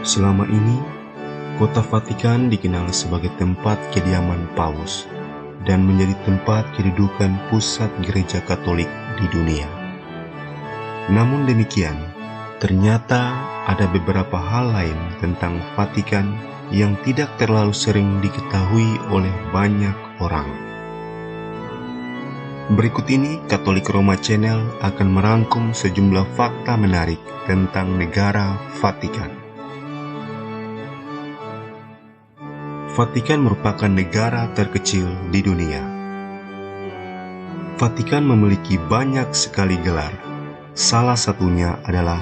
Selama ini, kota Vatikan dikenal sebagai tempat kediaman Paus dan menjadi tempat kedudukan pusat gereja Katolik di dunia. Namun demikian, ternyata ada beberapa hal lain tentang Vatikan yang tidak terlalu sering diketahui oleh banyak orang. Berikut ini Katolik Roma Channel akan merangkum sejumlah fakta menarik tentang negara Vatikan. Vatikan merupakan negara terkecil di dunia. Vatikan memiliki banyak sekali gelar. Salah satunya adalah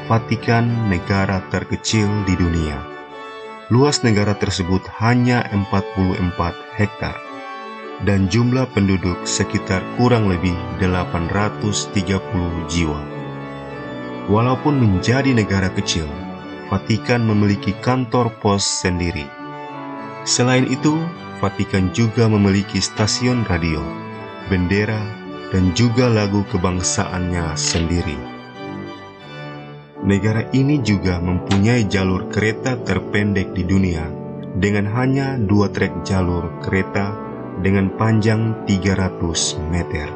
Vatikan negara terkecil di dunia. Luas negara tersebut hanya 44 hektar dan jumlah penduduk sekitar kurang lebih 830 jiwa. Walaupun menjadi negara kecil, Vatikan memiliki kantor pos sendiri. Selain itu, Vatikan juga memiliki stasiun radio, bendera, dan juga lagu kebangsaannya sendiri. Negara ini juga mempunyai jalur kereta terpendek di dunia dengan hanya 2 trek jalur kereta dengan panjang 300 meter.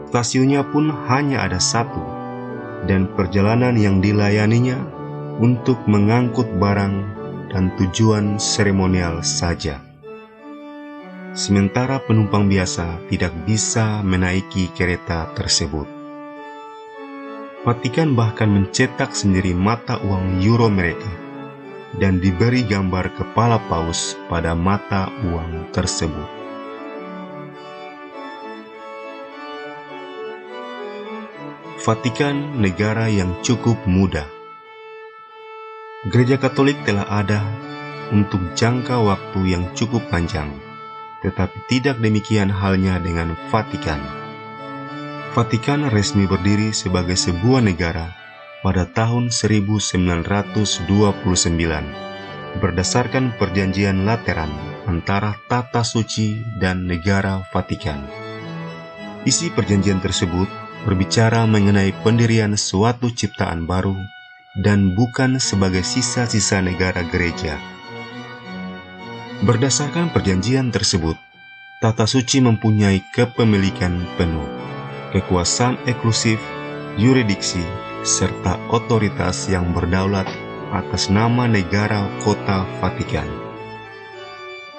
Stasiunnya pun hanya ada 1 dan perjalanan yang dilayaninya untuk mengangkut barang dan tujuan seremonial saja. Sementara penumpang biasa tidak bisa menaiki kereta tersebut. Vatikan bahkan mencetak sendiri mata uang euro mereka dan diberi gambar kepala paus pada mata uang tersebut. Vatikan negara yang cukup muda. Gereja Katolik telah ada untuk jangka waktu yang cukup panjang, tetapi tidak demikian halnya dengan Vatikan. Vatikan resmi berdiri sebagai sebuah negara pada tahun 1929 berdasarkan Perjanjian Lateran antara Tata Suci dan Negara Vatikan. Isi perjanjian tersebut berbicara mengenai pendirian suatu ciptaan baru dan bukan sebagai sisa-sisa negara gereja. Berdasarkan perjanjian tersebut, Tata Suci mempunyai kepemilikan penuh, kekuasaan eksklusif, yurisdiksi, serta otoritas yang berdaulat atas nama negara kota Vatikan.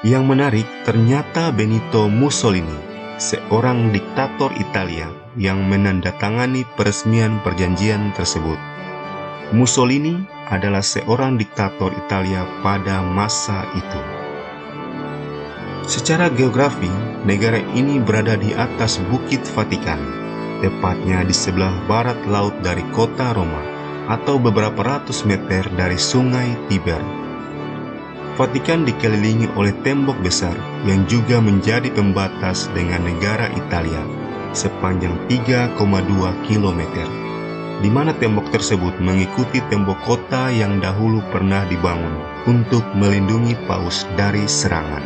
Yang menarik, ternyata Benito Mussolini, seorang diktator Italia yang menandatangani peresmian perjanjian tersebut. Mussolini adalah seorang diktator Italia pada masa itu. Secara geografi, negara ini berada di atas Bukit Vatikan, tepatnya di sebelah barat laut dari kota Roma, atau beberapa ratus meter dari sungai Tiber. Vatikan dikelilingi oleh tembok besar yang juga menjadi pembatas dengan negara Italia sepanjang 3,2 km, di mana tembok tersebut mengikuti tembok kota yang dahulu pernah dibangun untuk melindungi paus dari serangan.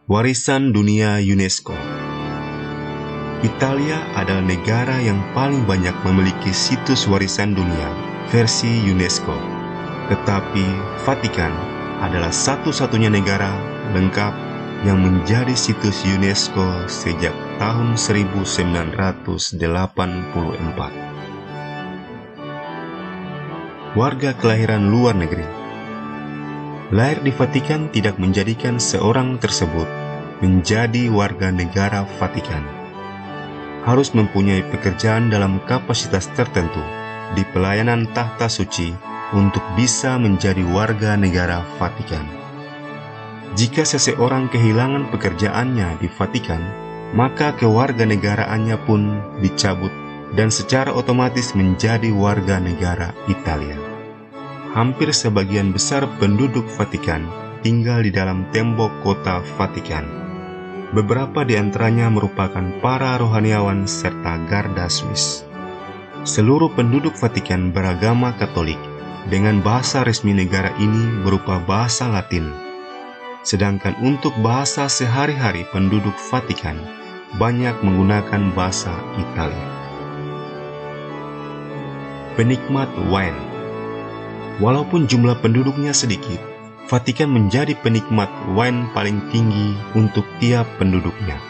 Warisan Dunia UNESCO. Italia adalah negara yang paling banyak memiliki situs warisan dunia versi UNESCO. Tetapi Vatikan adalah satu-satunya negara lengkap yang menjadi situs UNESCO sejak tahun 1984. Warga kelahiran luar negeri. Lahir di Vatikan tidak menjadikan seorang tersebut menjadi warga negara Vatikan. Harus mempunyai pekerjaan dalam kapasitas tertentu di pelayanan tahta suci untuk bisa menjadi warga negara Vatikan. Jika seseorang kehilangan pekerjaannya di Vatikan, maka kewarganegaraannya pun dicabut dan secara otomatis menjadi warga negara Italia. Hampir sebagian besar penduduk Vatikan tinggal di dalam tembok kota Vatikan. Beberapa di antaranya merupakan para rohaniawan serta garda Swiss. Seluruh penduduk Vatikan beragama Katolik, dengan bahasa resmi negara ini berupa bahasa Latin. Sedangkan untuk bahasa sehari-hari penduduk Vatikan banyak menggunakan bahasa Italia. penikmat wine. Walaupun jumlah penduduknya sedikit, Vatikan menjadi penikmat wine paling tinggi untuk tiap penduduknya.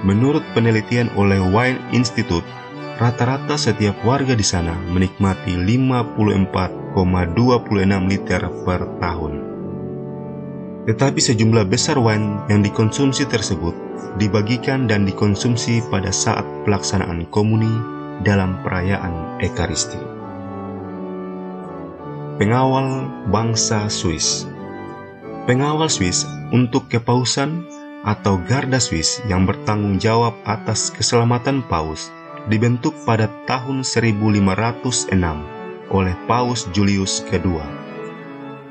Menurut penelitian oleh Wine Institute, rata-rata setiap warga di sana menikmati 54,26 liter per tahun. Tetapi sejumlah besar wine yang dikonsumsi tersebut dibagikan dan dikonsumsi pada saat pelaksanaan komuni dalam perayaan Ekaristi. Pengawal bangsa Swiss. Pengawal Swiss untuk kepausan atau Garda Swiss yang bertanggung jawab atas keselamatan paus dibentuk pada tahun 1506 oleh Paus Julius II.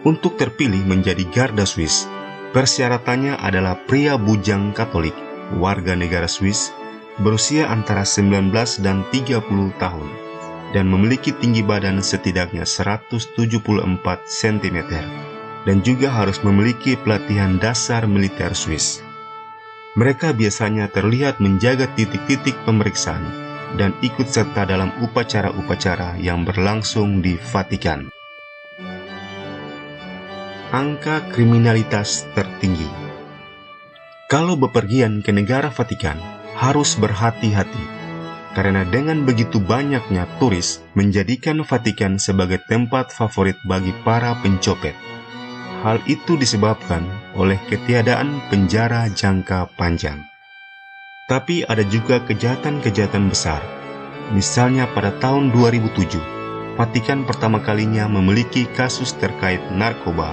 Untuk terpilih menjadi Garda Swiss, persyaratannya adalah pria bujang Katolik, warga negara Swiss, berusia antara 19 dan 30 tahun, dan memiliki tinggi badan setidaknya 174 cm, dan juga harus memiliki pelatihan dasar militer Swiss. Mereka biasanya terlihat menjaga titik-titik pemeriksaan dan ikut serta dalam upacara-upacara yang berlangsung di Vatikan. Angka kriminalitas tertinggi. Kalau bepergian ke negara Vatikan, harus berhati-hati, karena dengan begitu banyaknya turis menjadikan Vatikan sebagai tempat favorit bagi para pencopet. Hal itu disebabkan oleh ketiadaan penjara jangka panjang. Tapi ada juga kejahatan-kejahatan besar. Misalnya pada tahun 2007, Vatikan pertama kalinya memiliki kasus terkait narkoba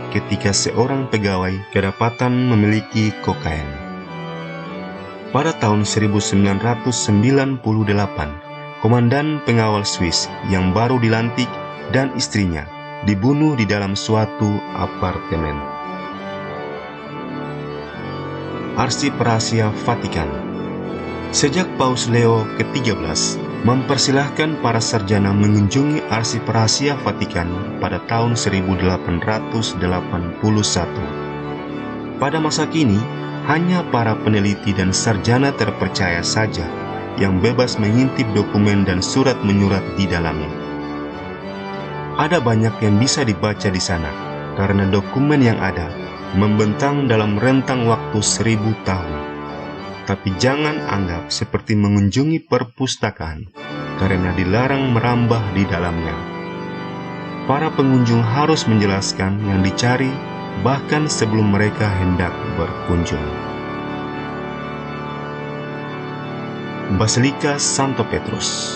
ketika seorang pegawai kedapatan memiliki kokain. Pada tahun 1998, komandan pengawal Swiss yang baru dilantik dan istrinya dibunuh di dalam suatu apartemen. Arsip rahasia Vatikan. Sejak Paus Leo ke-13 mempersilahkan para sarjana mengunjungi arsip rahasia Vatikan pada tahun 1881. Pada masa kini, hanya para peneliti dan sarjana terpercaya saja yang bebas mengintip dokumen dan surat menyurat di dalamnya. Ada banyak yang bisa dibaca di sana, karena dokumen yang ada membentang dalam rentang waktu 1000 tahun. Tapi jangan anggap seperti mengunjungi perpustakaan, karena dilarang merambah di dalamnya. Para pengunjung harus menjelaskan yang dicari bahkan sebelum mereka hendak berkunjung. Basilika Santo Petrus.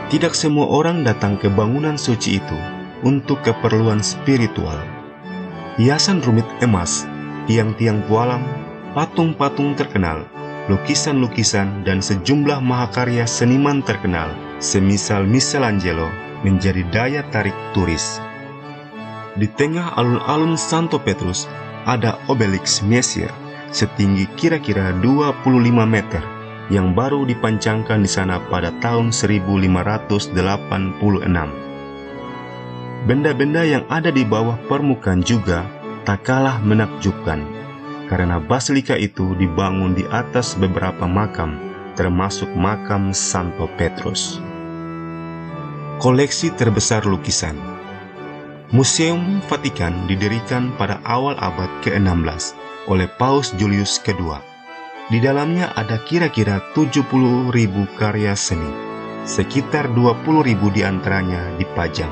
Tidak semua orang datang ke bangunan suci itu untuk keperluan spiritual. Hiasan rumit emas, tiang-tiang pualam, patung-patung terkenal, lukisan-lukisan, dan sejumlah mahakarya seniman terkenal, semisal Michelangelo, menjadi daya tarik turis. Di tengah alun-alun Santo Petrus ada obelisk Mesir setinggi kira-kira 25 meter yang baru dipancangkan di sana pada tahun 1586. Benda-benda yang ada di bawah permukaan juga tak kalah menakjubkan, karena basilika itu dibangun di atas beberapa makam, termasuk makam Santo Petrus. Koleksi terbesar lukisan. Museum Vatikan didirikan pada awal abad ke-16 oleh Paus Julius II. Di dalamnya ada kira-kira 70.000 karya seni, sekitar 20.000 diantaranya dipajang.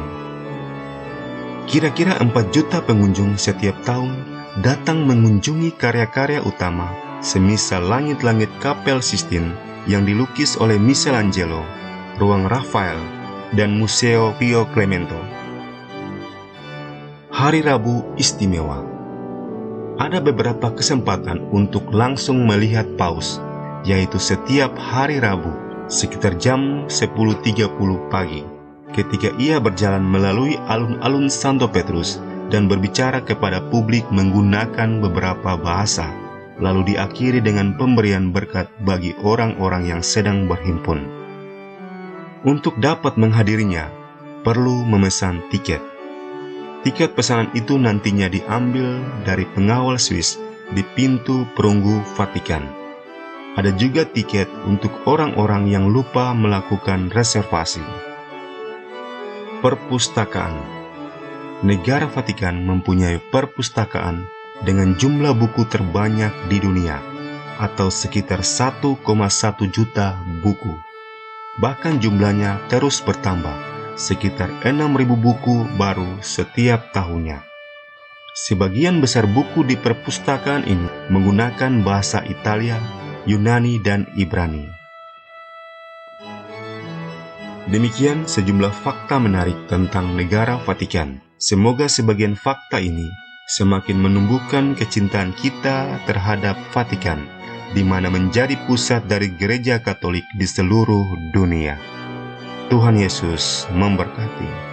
Kira-kira 4 juta pengunjung setiap tahun datang mengunjungi karya-karya utama, semisal langit-langit Kapel Sistine yang dilukis oleh Michelangelo, ruang Rafael, dan Museo Pio Clemento. Hari Rabu istimewa. Ada beberapa kesempatan untuk langsung melihat paus, yaitu setiap hari Rabu sekitar jam 10.30 pagi, ketika ia berjalan melalui alun-alun Santo Petrus dan berbicara kepada publik menggunakan beberapa bahasa, lalu diakhiri dengan pemberian berkat bagi orang-orang yang sedang berhimpun. Untuk dapat menghadirinya, perlu memesan tiket. Tiket pesanan itu nantinya diambil dari pengawal Swiss di pintu perunggu Vatikan. Ada juga tiket untuk orang-orang yang lupa melakukan reservasi. Perpustakaan. Negara Vatikan mempunyai perpustakaan dengan jumlah buku terbanyak di dunia, atau sekitar 1,1 juta buku. Bahkan jumlahnya terus bertambah, sekitar 6.000 buku baru setiap tahunnya. Sebagian besar buku di perpustakaan ini menggunakan bahasa Italia, Yunani, dan Ibrani. Demikian sejumlah fakta menarik tentang negara Vatikan. Semoga sebagian fakta ini semakin menumbuhkan kecintaan kita terhadap Vatikan, di mana menjadi pusat dari gereja Katolik di seluruh dunia. Tuhan Yesus memberkati.